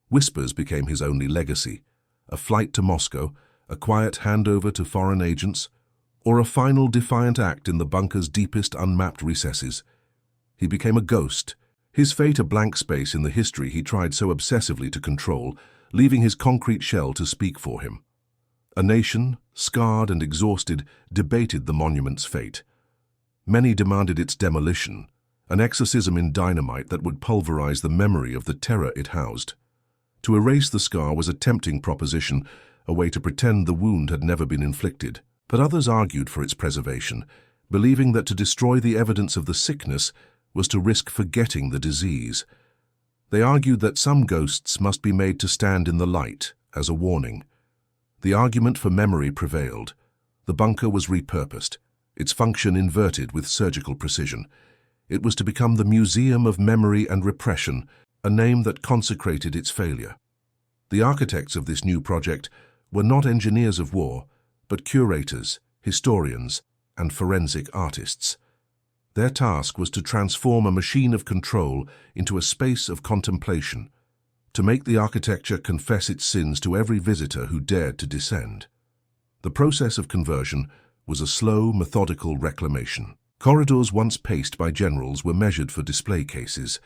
Whispers became his only legacy. A flight to Moscow, a quiet handover to foreign agents, or a final defiant act in the bunker's deepest unmapped recesses. He became a ghost, his fate a blank space in the history he tried so obsessively to control, leaving his concrete shell to speak for him. A nation, scarred and exhausted, debated the monument's fate. Many demanded its demolition, an exorcism in dynamite that would pulverize the memory of the terror it housed. To erase the scar was a tempting proposition, a way to pretend the wound had never been inflicted. But others argued for its preservation, believing that to destroy the evidence of the sickness was to risk forgetting the disease. They argued that some ghosts must be made to stand in the light as a warning. The argument for memory prevailed. The bunker was repurposed, its function inverted with surgical precision. It was to become the Museum of Memory and Repression, a name that consecrated its failure. The architects of this new project were not engineers of war, but curators, historians, and forensic artists. Their task was to transform a machine of control into a space of contemplation, to make the architecture confess its sins to every visitor who dared to descend. The process of conversion was a slow, methodical reclamation. Corridors once paced by generals were measured for display cases.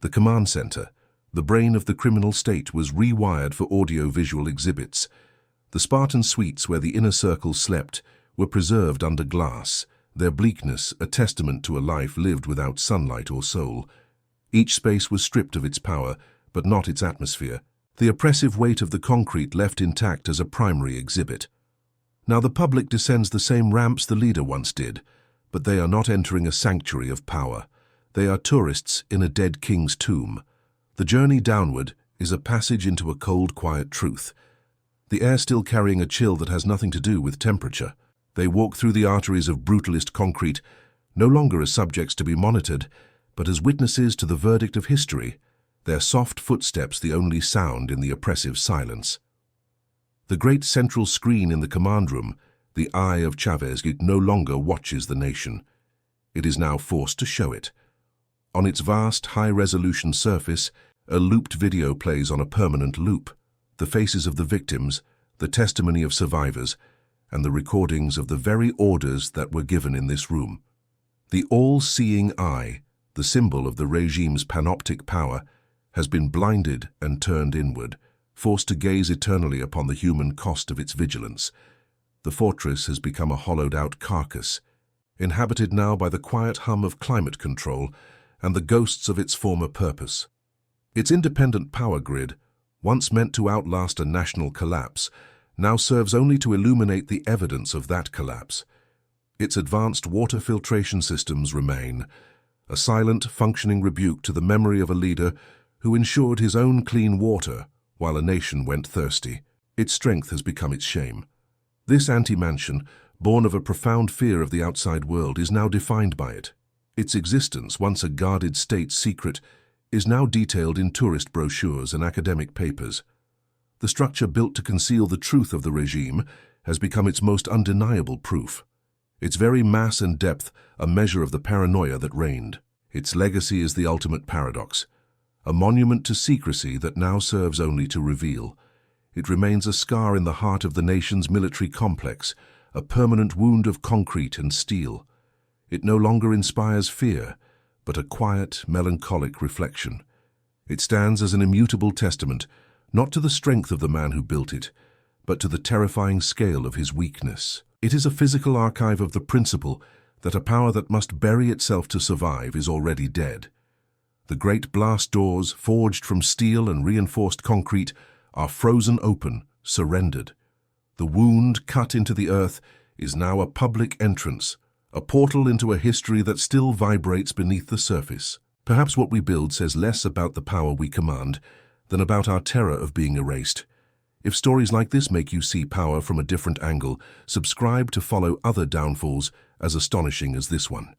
The command center, the brain of the criminal state, was rewired for audio-visual exhibits. The Spartan suites where the inner circle slept were preserved under glass, their bleakness a testament to a life lived without sunlight or soul. Each space was stripped of its power, but not its atmosphere. The oppressive weight of the concrete left intact as a primary exhibit. Now the public descends the same ramps the leader once did, but they are not entering a sanctuary of power. They are tourists in a dead king's tomb. The journey downward is a passage into a cold, quiet truth. The air still carrying a chill that has nothing to do with temperature. They walk through the arteries of brutalist concrete, no longer as subjects to be monitored, but as witnesses to the verdict of history, their soft footsteps the only sound in the oppressive silence. The great central screen in the command room, the eye of Chavez, no longer watches the nation. It is now forced to show it. On its vast, high-resolution surface, a looped video plays on a permanent loop. The faces of the victims, the testimony of survivors, and the recordings of the very orders that were given in this room. The all-seeing eye, the symbol of the regime's panoptic power, has been blinded and turned inward, forced to gaze eternally upon the human cost of its vigilance. The fortress has become a hollowed-out carcass, inhabited now by the quiet hum of climate control and the ghosts of its former purpose. Its independent power grid, once meant to outlast a national collapse, now serves only to illuminate the evidence of that collapse. Its advanced water filtration systems remain, a silent, functioning rebuke to the memory of a leader who ensured his own clean water while a nation went thirsty. Its strength has become its shame. This anti-mansion, born of a profound fear of the outside world, is now defined by it. Its existence, once a guarded state secret, is now detailed in tourist brochures and academic papers. The structure built to conceal the truth of the regime has become its most undeniable proof. Its very mass and depth a measure of the paranoia that reigned. Its legacy is the ultimate paradox, a monument to secrecy that now serves only to reveal. It remains a scar in the heart of the nation's military complex, a permanent wound of concrete and steel. It no longer inspires fear, but a quiet, melancholic reflection. It stands as an immutable testament, not to the strength of the man who built it, but to the terrifying scale of his weakness. It is a physical archive of the principle that a power that must bury itself to survive is already dead. The great blast doors, forged from steel and reinforced concrete, are frozen open, surrendered. The wound cut into the earth is now a public entrance, a portal into a history that still vibrates beneath the surface. Perhaps what we build says less about the power we command than about our terror of being erased. If stories like this make you see power from a different angle, subscribe to follow other downfalls as astonishing as this one.